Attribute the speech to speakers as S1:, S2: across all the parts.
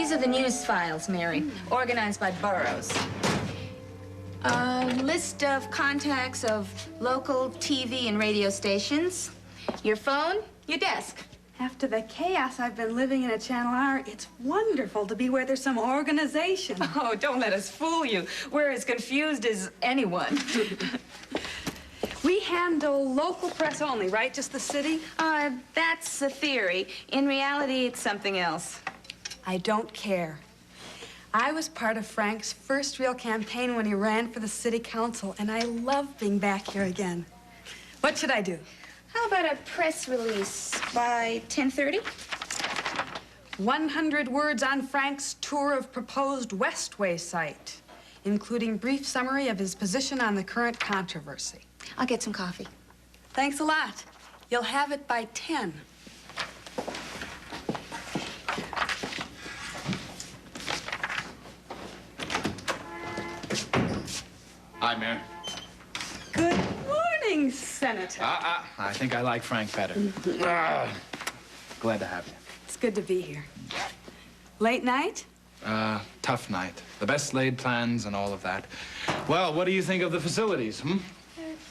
S1: These are the news files, Mary, organized by boroughs. A list of contacts of local TV and radio stations. Your phone, your desk.
S2: After the chaos I've been living in at Channel R, it's wonderful to be where there's some organization.
S1: Oh, don't let us fool you. We're as confused as anyone.
S2: We handle local press only, right? Just the city?
S1: That's the theory. In reality, it's something else.
S2: I don't care. I was part of Frank's first real campaign when he ran for the city council, and I love being back here again. What should I do?
S1: How about a press release by 10:30?
S2: 100 words on Frank's tour of proposed Westway site, including brief summary of his position on the current controversy.
S1: I'll get some coffee.
S2: Thanks a lot. You'll have it by 10.
S3: Hi, Mary.
S2: Good morning, Senator.
S3: I think I like Frank better. Glad to have you.
S2: It's good to be here. Late night?
S3: Tough night. The best laid plans and all of that. Well, what do you think of the facilities,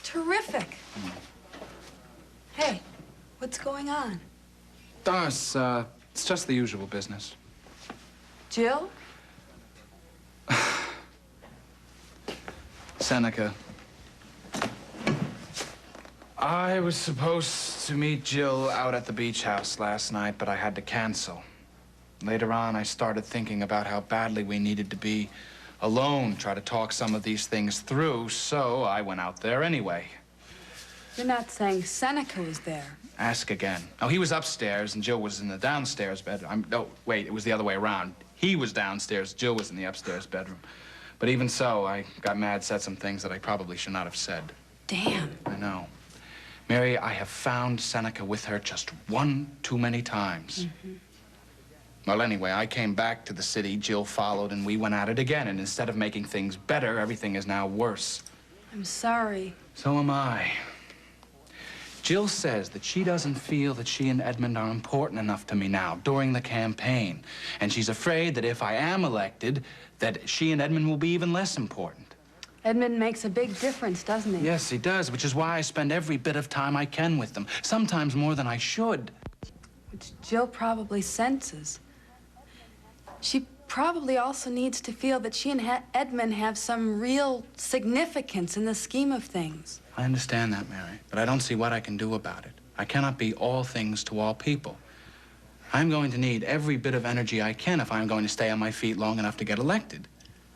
S2: Terrific. Hey, what's going on?
S3: It's just the usual business.
S2: Jill?
S3: Seneca. I was supposed to meet Jill out at the beach house last night, but I had to cancel. Later on, I started thinking about how badly we needed to be alone, try to talk some of these things through, so I went out there anyway.
S2: You're not saying Seneca was there.
S3: Ask again. Oh, he was upstairs, and Jill was in the downstairs bedroom. No, wait, it was the other way around. He was downstairs, Jill was in the upstairs bedroom. But even so, I got mad, said some things that I probably should not have said.
S2: Damn.
S3: I know. Mary, I have found Seneca with her just one too many times. Well, anyway, I came back to the city, Jill followed, and we went at it again. And instead of making things better, everything is now worse.
S2: I'm sorry.
S3: So am I. Jill says that she doesn't feel that she and Edmund are important enough to me now during the campaign. And she's afraid that if I am elected, that she and Edmund will be even less important.
S2: Edmund makes a big difference, doesn't he?
S3: Yes, he does, which is why I spend every bit of time I can with them, sometimes more than I should.
S2: Which Jill probably senses. She probably also needs to feel that she and Edmund have some real significance in the scheme of things.
S3: I understand that, Mary, but I don't see what I can do about it. I cannot be all things to all people. I'm going to need every bit of energy I can if I'm going to stay on my feet long enough to get elected.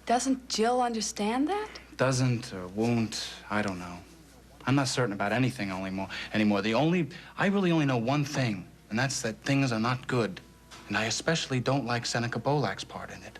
S2: Doesn't Jill understand that?
S3: Doesn't or won't, I don't know. I'm not certain about anything anymore. I really only know one thing, and that's that things are not good. And I especially don't like Seneca Bolak's part in it.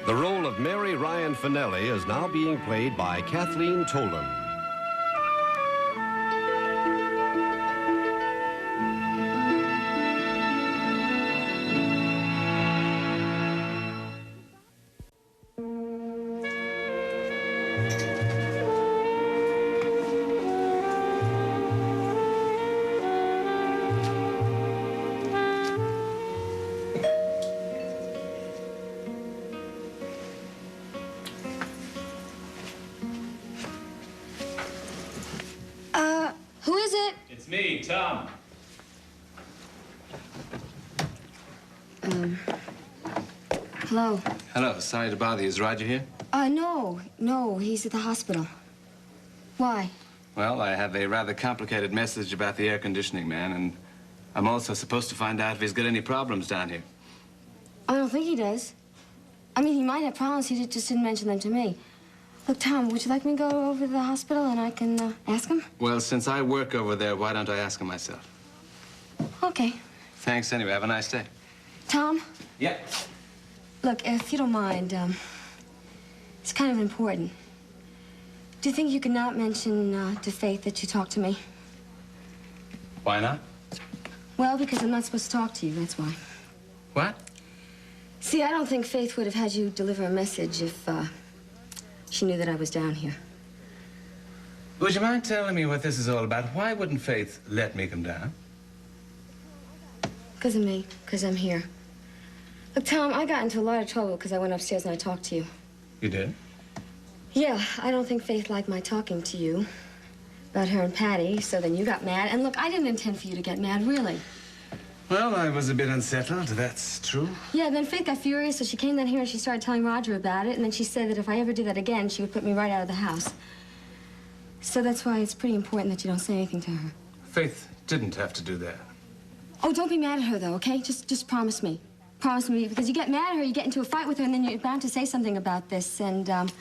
S4: The role of Mary Ryan Fenelli is now being played by Kathleen Tolan.
S1: Who is it?
S5: It's me, Tom.
S1: Hello.
S5: Hello, sorry to bother you. Is Roger here?
S1: No, he's at the hospital. Why?
S5: Well, I have a rather complicated message about the air conditioning man, and I'm also supposed to find out if he's got any problems down here.
S1: I don't think he does. I mean, he might have problems, he just didn't mention them to me. Look, Tom, would you like me to go over to the hospital and I can ask him?
S5: Well, since I work over there, why don't I ask him myself?
S1: Okay.
S5: Thanks anyway. Have a nice day.
S1: Tom?
S5: Yeah.
S1: Look, if you don't mind, it's kind of important.
S6: Do you think you cannot mention to Faith that you talked to me?
S5: Why not?
S6: Well, because I'm not supposed to talk to you, that's why.
S5: What?
S6: See, I don't think Faith would have had you deliver a message if she knew that I was down here.
S5: Would you mind telling me what this is all about? Why wouldn't Faith let me come down?
S6: Because of me, because I'm here. Look, Tom, I got into a lot of trouble because I went upstairs and I talked to you.
S5: You did?
S6: Yeah, I don't think Faith liked my talking to you about her and Patty, so then you got mad. And look, I didn't intend for you to get mad, really.
S5: Well, I was a bit unsettled, that's true.
S6: Yeah, then Faith got furious, so she came down here and she started telling Roger about it, and then she said that if I ever did that again, she would put me right out of the house. So that's why it's pretty important that you don't say anything to her.
S5: Faith didn't have to do that.
S6: Oh, don't be mad at her, though, okay? Just promise me. Promise me, because you get mad at her, you get into a fight with her, and then you're bound to say something about this, and,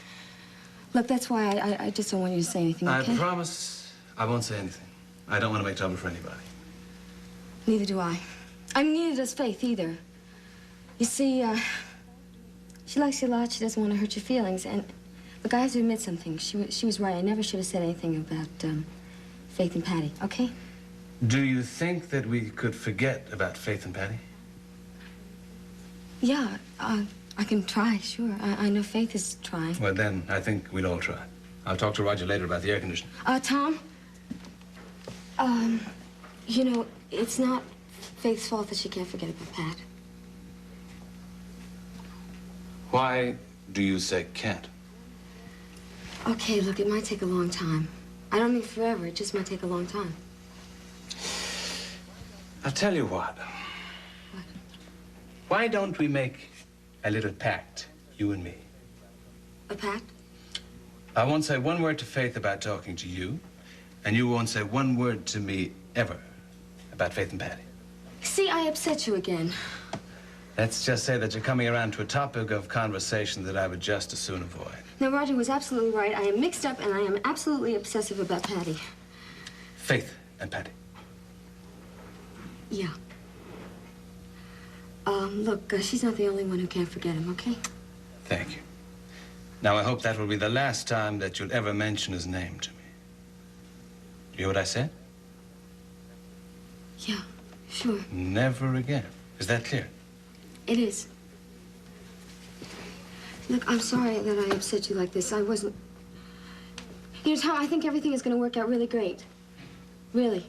S6: look, that's why I just don't want you to say anything, okay?
S5: I promise I won't say anything. I don't want to make trouble for anybody.
S6: Neither do I. I mean, neither does Faith, either. You see, she likes you a lot. She doesn't want to hurt your feelings. And, look, I have to admit something. She was right. I never should have said anything about, Faith and Patty, okay?
S5: Do you think that we could forget about Faith and Patty?
S6: Yeah, I can try, sure. I know Faith is trying.
S5: Well, then, I think we'll all try. I'll talk to Roger later about the air conditioning.
S6: Tom? You know, it's not Faith's fault that she can't forget about Pat.
S5: Why do you say can't?
S6: Okay, look, it might take a long time. I don't mean forever. It just might take a long time.
S5: I'll tell you what.
S6: What?
S5: Why don't we make a little pact, you and me?
S6: A pact?
S5: I won't say one word to Faith about talking to you, and you won't say one word to me ever about Faith and Patty.
S6: See, I upset you again.
S5: Let's just say that you're coming around to a topic of conversation that I would just as soon avoid.
S6: Now, Roger was absolutely right. I am mixed up, and I am absolutely obsessive about Patty.
S5: Faith and Patty.
S6: Yeah. Look, she's not the only one who can't forget him, okay?
S5: Thank you. Now, I hope that will be the last time that you'll ever mention his name to me. You hear what I said?
S6: Yeah, sure.
S5: Never again. Is that clear?
S6: It is. Look, I'm sorry that I upset you like this. I wasn't... You know, Tom, I think everything is going to work out really great. Really.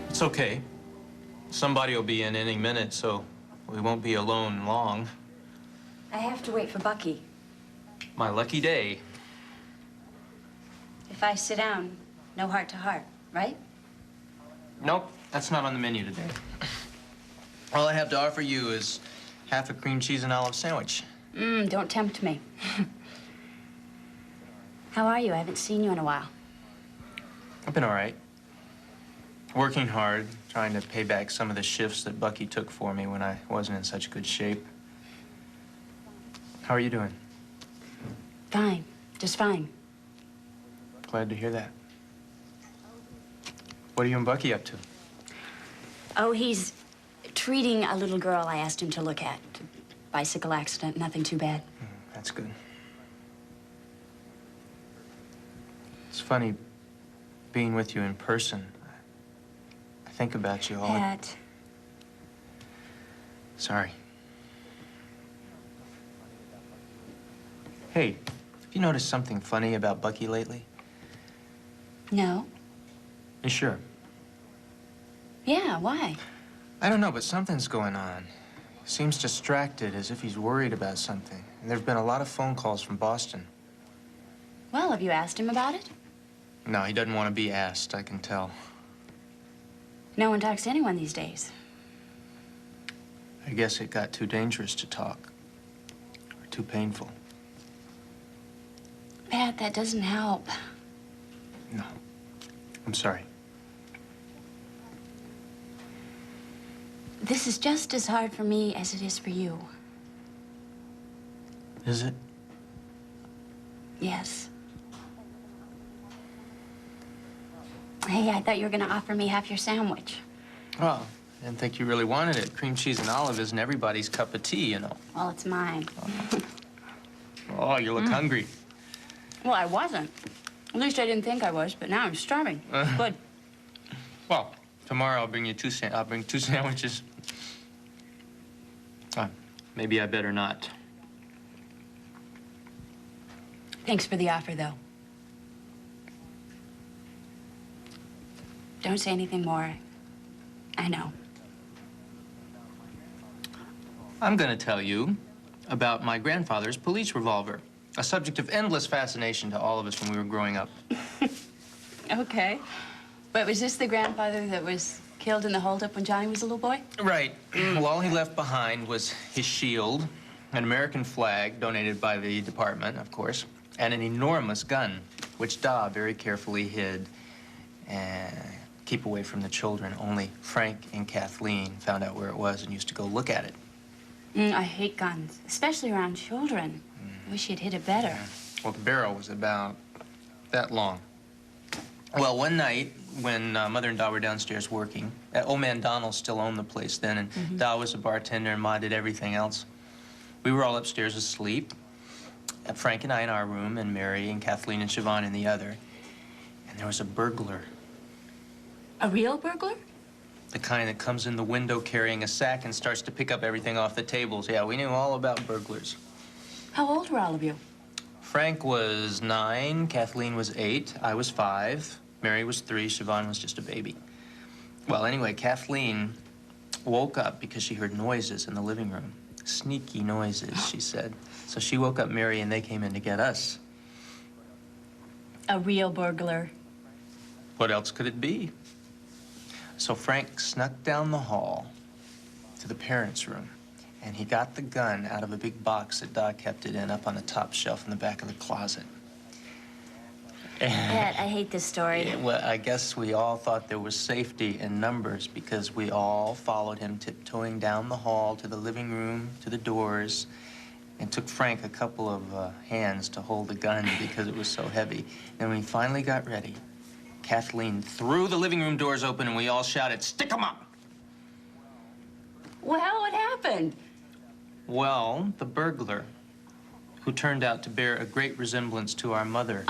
S7: It's okay. Somebody will be in any minute, so we won't be alone long.
S8: I have to wait for Bucky.
S7: My lucky day.
S8: If I sit down, no heart to heart, right?
S7: Nope, that's not on the menu today. All I have to offer you is half a cream cheese and olive sandwich.
S8: Don't tempt me. How are you? I haven't seen you in a while.
S7: I've been all right. Working hard, trying to pay back some of the shifts that Bucky took for me when I wasn't in such good shape. How are you doing?
S8: Fine. Just fine.
S7: Glad to hear that. What are you and Bucky up to?
S8: Oh, he's treating a little girl I asked him to look at. Bicycle accident, nothing too bad.
S7: That's good. It's funny being with you in person. I think about you all.
S8: Pat.
S7: Sorry. Hey, have you noticed something funny about Bucky lately?
S8: No.
S7: You sure?
S8: Yeah, why?
S7: I don't know, but something's going on. Seems distracted, as if he's worried about something. And there've been a lot of phone calls from Boston.
S8: Well, have you asked him about it?
S7: No, he doesn't want to be asked, I can tell.
S8: No one talks to anyone these days.
S7: I guess it got too dangerous to talk. Or too painful.
S8: Pat, that doesn't help.
S7: No. I'm sorry.
S8: This is just as hard for me as it is for you.
S7: Is it?
S8: Yes. Hey, I thought you were going to offer me half your sandwich.
S7: Oh, I didn't think you really wanted it. Cream cheese and olive isn't everybody's cup of tea, you know.
S8: Well, it's mine.
S7: Oh, you look hungry.
S8: Well, I wasn't. At least I didn't think I was, but now I'm starving. Good.
S7: Well, tomorrow I'll bring you I'll bring 2 sandwiches. Maybe I better not.
S8: Thanks for the offer, though. Don't say anything more. I know.
S7: I'm going to tell you about my grandfather's police revolver, a subject of endless fascination to all of us when we were growing up.
S8: Okay. But was this the grandfather that was killed in the holdup when Johnny was a little boy?
S7: Right. Well, all he left behind was his shield, an American flag donated by the department, of course, and an enormous gun, which Da very carefully hid and keep away from the children. Only Frank and Kathleen found out where it was and used to go look at it.
S8: I hate guns, especially around children. Wish you'd hit it better.
S7: Well, the barrel was about that long. Well, one night when Mother and Da were downstairs working, old man Donald still owned the place then, and Da was a bartender and Ma did everything else. We were all upstairs asleep, Frank and I in our room, and Mary and Kathleen and Siobhan in the other. And there was a burglar.
S8: A real burglar?
S7: The kind that comes in the window carrying a sack and starts to pick up everything off the tables. Yeah, we knew all about burglars.
S8: How old were all of you?
S7: Frank was 9, Kathleen was 8, I was 5, Mary was 3, Siobhan was just a baby. Well, anyway, Kathleen woke up because she heard noises in the living room. Sneaky noises, she said. So she woke up Mary and they came in to get us.
S8: A real burglar.
S7: What else could it be? So Frank snuck down the hall to the parents' room, and he got the gun out of a big box that Da kept it in up on the top shelf in the back of the closet.
S8: Pat, I hate this story.
S7: Yeah, well, I guess we all thought there was safety in numbers because we all followed him tiptoeing down the hall to the living room, to the doors, and took Frank a couple of hands to hold the gun because it was so heavy. And when he finally got ready, Kathleen threw the living room doors open and we all shouted, "Stick 'em up!"
S8: Well, what happened?
S7: Well, the burglar, who turned out to bear a great resemblance to our mother,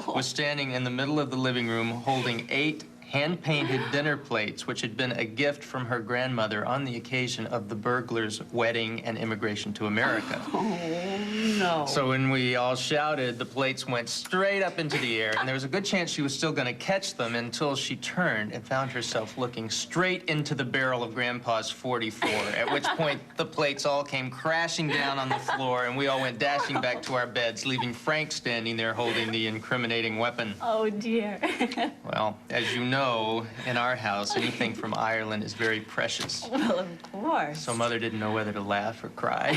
S7: was standing in the middle of the living room holding 8 hand-painted dinner plates, which had been a gift from her grandmother on the occasion of the burglar's wedding and immigration to America.
S8: Oh, no.
S7: So when we all shouted, the plates went straight up into the air, and there was a good chance she was still going to catch them until she turned and found herself looking straight into the barrel of Grandpa's .44, at which point the plates all came crashing down on the floor, and we all went dashing back to our beds, leaving Frank standing there holding the incriminating weapon.
S8: Oh, dear.
S7: Well, as you know, in our house, anything from Ireland is very precious.
S8: Well, of course.
S7: So Mother didn't know whether to laugh or cry.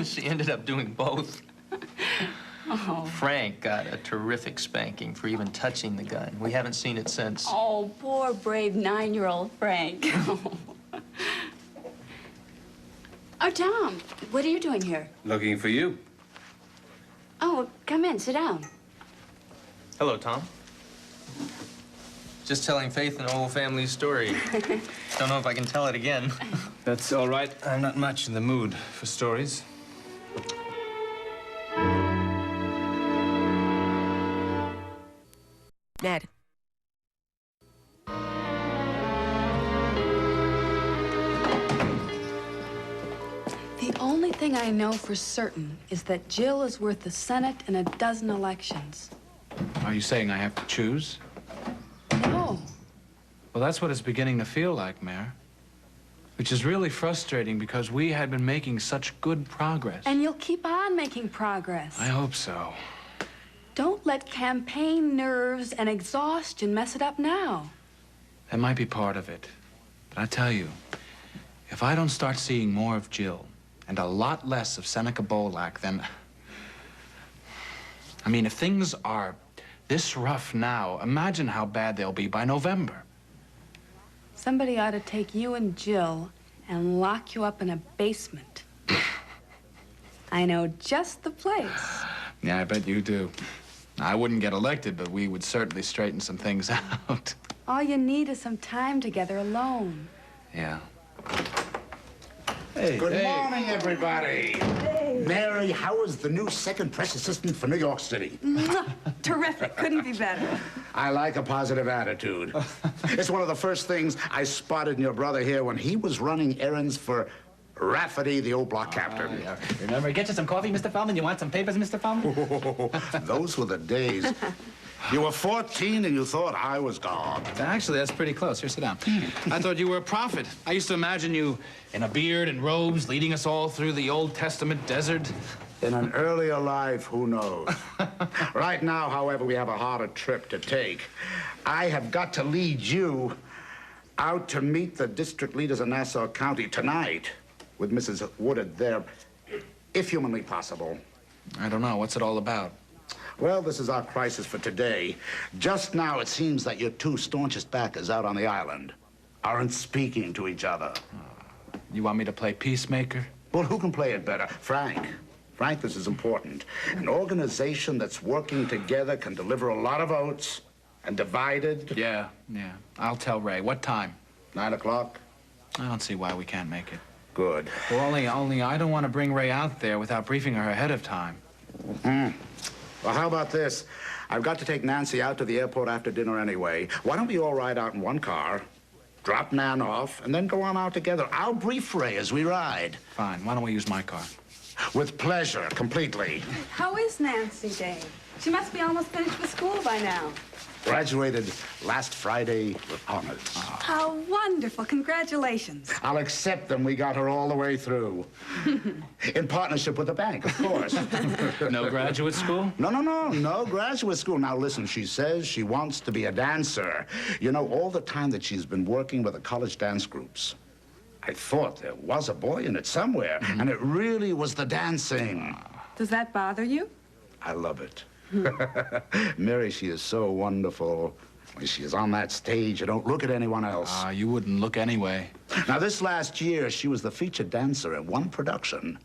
S7: She ended up doing both.
S8: Oh.
S7: Frank got a terrific spanking for even touching the gun. We haven't seen it since.
S8: Oh, poor, brave 9-year-old Frank. Oh, Tom, what are you doing here?
S5: Looking for you.
S8: Oh, come in, sit down.
S7: Hello, Tom. Just telling Faith an old family story. Don't know if I can tell it again.
S5: That's all right. I'm not much in the mood for stories.
S9: Ned.
S2: The only thing I know for certain is that Jill is worth the Senate and a dozen elections.
S3: Are you saying I have to choose?
S2: No.
S3: Well, that's what it's beginning to feel like, Mayor. Which is really frustrating because we had been making such good progress.
S2: And you'll keep on making progress.
S3: I hope so.
S2: Don't let campaign nerves and exhaustion mess it up now.
S3: That might be part of it. But I tell you, if I don't start seeing more of Jill and a lot less of Seneca Bolak, then... I mean, if things are this rough now, imagine how bad they'll be by November.
S2: Somebody ought to take you and Jill and lock you up in a basement. I know just the place.
S3: Yeah, I bet you do. I wouldn't get elected, but we would certainly straighten some things out.
S2: All you need is some time together alone.
S3: Yeah.
S9: Hey, Good morning, everybody. Hey. Mary, how is the new second press assistant for New York City?
S2: Terrific. Couldn't be better.
S9: I like a positive attitude. It's one of the first things I spotted in your brother here when he was running errands for Rafferty, the old block captain.
S10: Yeah. Remember, get you some coffee, Mr. Feldman? You want some papers, Mr. Feldman?
S9: Oh, those were the days. You were 14 and you thought I was God.
S3: Actually, that's pretty close. Here, sit down. I thought you were a prophet. I used to imagine you in a beard and robes leading us all through the Old Testament desert.
S9: In an earlier life, who knows? Right now, however, we have a harder trip to take. I have got to lead you out to meet the district leaders of Nassau County tonight with Mrs. Woodard there, if humanly possible.
S3: I don't know. What's it all about?
S9: Well, this is our crisis for today. Just now, it seems that your two staunchest backers out on the island aren't speaking to each other.
S3: You want me to play peacemaker?
S9: Well, who can play it better? Frank. Frank, this is important. An organization that's working together can deliver a lot of votes, and divided...
S3: Yeah. I'll tell Ray. What time?
S9: 9 o'clock?
S3: I don't see why we can't make it.
S9: Good.
S3: Well, only I don't want to bring Ray out there without briefing her ahead of time.
S9: Well, how about this? I've got to take Nancy out to the airport after dinner anyway. Why don't we all ride out in one car, drop Nan off, and then go on out together? I'll brief Ray as we ride.
S3: Fine. Why don't we use my car?
S9: With pleasure, completely.
S2: How is Nancy, Dave? She must be almost finished with school by now.
S9: Graduated last Friday with honors.
S2: How wonderful. Congratulations.
S9: I'll accept them. We got her all the way through. In partnership with the bank, of course.
S3: No graduate school?
S9: No graduate school. Now, listen, she says she wants to be a dancer. You know, all the time that she's been working with the college dance groups, I thought there was a boy in it somewhere, and it really was the dancing.
S2: Does that bother you?
S9: I love it. Mary, she is so wonderful. When she is on that stage, you don't look at anyone else.
S3: You wouldn't look anyway.
S9: Now, this last year, she was the featured dancer in one production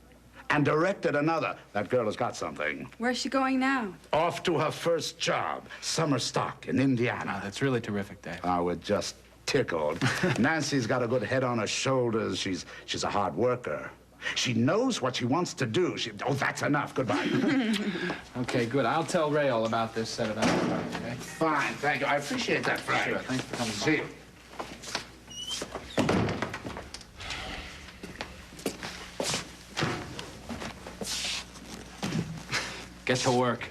S9: and directed another. That girl has got something.
S2: Where's she going now?
S9: Off to her first job, summer stock in Indiana.
S3: That's really terrific, Dave.
S9: We're just tickled. Nancy's got a good head on her shoulders. She's a hard worker. She knows what she wants to do. Oh, that's enough. Goodbye.
S3: Okay, good. I'll tell Ray all about this set of hours, okay?
S9: Fine, thank you. I appreciate that, Frank.
S3: Sure, thanks for coming.
S9: See you.
S3: Get to work.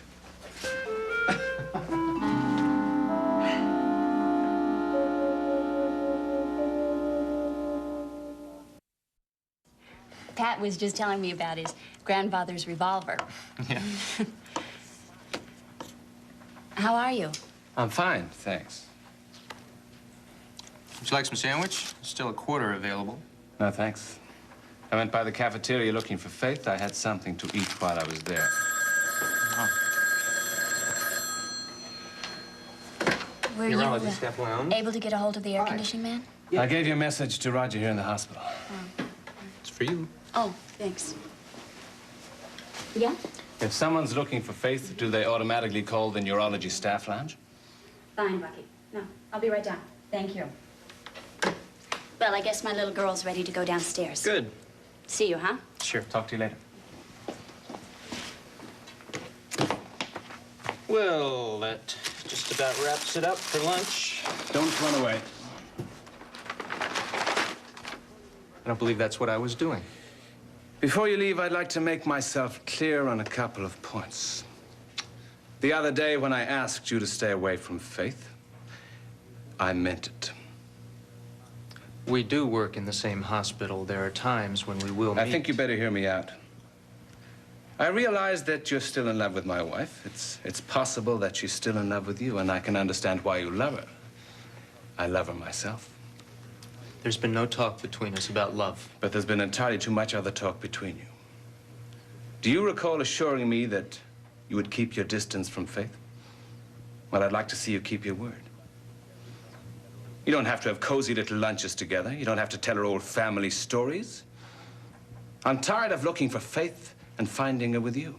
S8: Pat was just telling me about his grandfather's revolver.
S7: Yeah.
S8: How are you?
S5: I'm fine, thanks.
S7: Would you like some sandwich? Still a quarter available.
S5: No, thanks. I went by the cafeteria looking for Faith. I had something to eat while I was there.
S8: Were you
S7: Neurology staff lounge.
S8: able to get a hold of the air conditioning man?
S5: I gave you a message to Roger here in the hospital.
S7: It's for you.
S8: Oh, thanks. Yeah?
S5: If someone's looking for Faith, do they automatically call the neurology staff lounge?
S8: Fine, Bucky. No, I'll be right down. Thank you. Well, I guess my little girl's ready to go downstairs.
S7: Good.
S8: See you, huh?
S7: Sure.
S5: Talk to you later.
S7: Well, that just about wraps it up for lunch.
S5: Don't run away.
S7: I don't believe that's what I was doing.
S5: Before you leave, I'd like to make myself clear on a couple of points. The other day, when I asked you to stay away from Faith, I meant it.
S7: We do work in the same hospital. There are times when we will meet.
S5: I think you better hear me out. I realize that you're still in love with my wife. It's possible that she's still in love with you, and I can understand why you love her. I love her myself.
S7: There's been no talk between us about love.
S5: But there's been entirely too much other talk between you. Do you recall assuring me that you would keep your distance from Faith? Well, I'd like to see you keep your word. You don't have to have cozy little lunches together. You don't have to tell her old family stories. I'm tired of looking for Faith and finding her with you.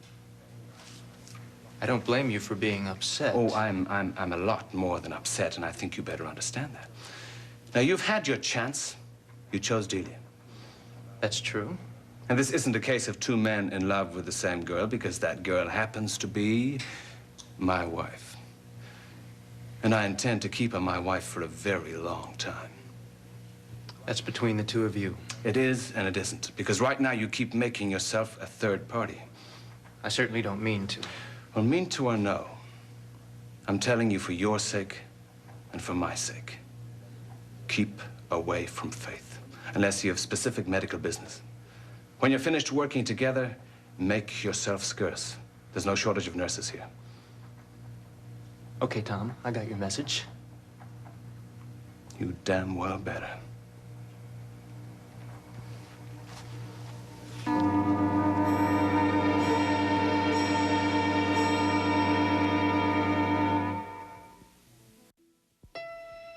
S7: I don't blame you for being upset.
S5: Oh, I'm a lot more than upset, and I think you better understand that. Now, you've had your chance. You chose Delia.
S7: That's true.
S5: And this isn't a case of two men in love with the same girl, because that girl happens to be my wife. And I intend to keep her my wife for a very long time.
S7: That's between the two of you.
S5: It is and it isn't, because right now you keep making yourself a third party.
S7: I certainly don't mean to.
S5: Well, mean to or no, I'm telling you for your sake and for my sake. Keep away from Faith, unless you have specific medical business. When you're finished working together, make yourself scarce. There's no shortage of nurses here.
S7: Okay, Tom, I got your message.
S5: You damn well better.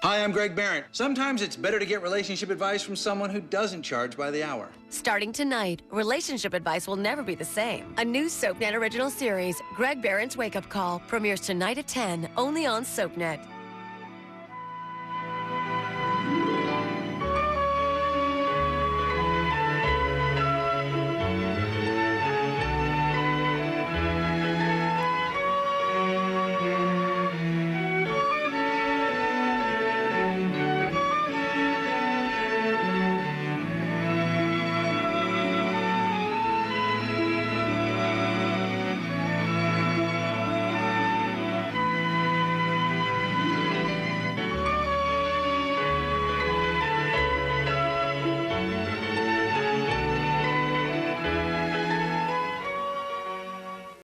S11: Hi, I'm Greg Barrett. Sometimes it's better to get relationship advice from someone who doesn't charge by the hour.
S12: Starting tonight, relationship advice will never be the same. A new SoapNet original series, Greg Barrett's Wake Up Call, premieres tonight at 10, only on SoapNet.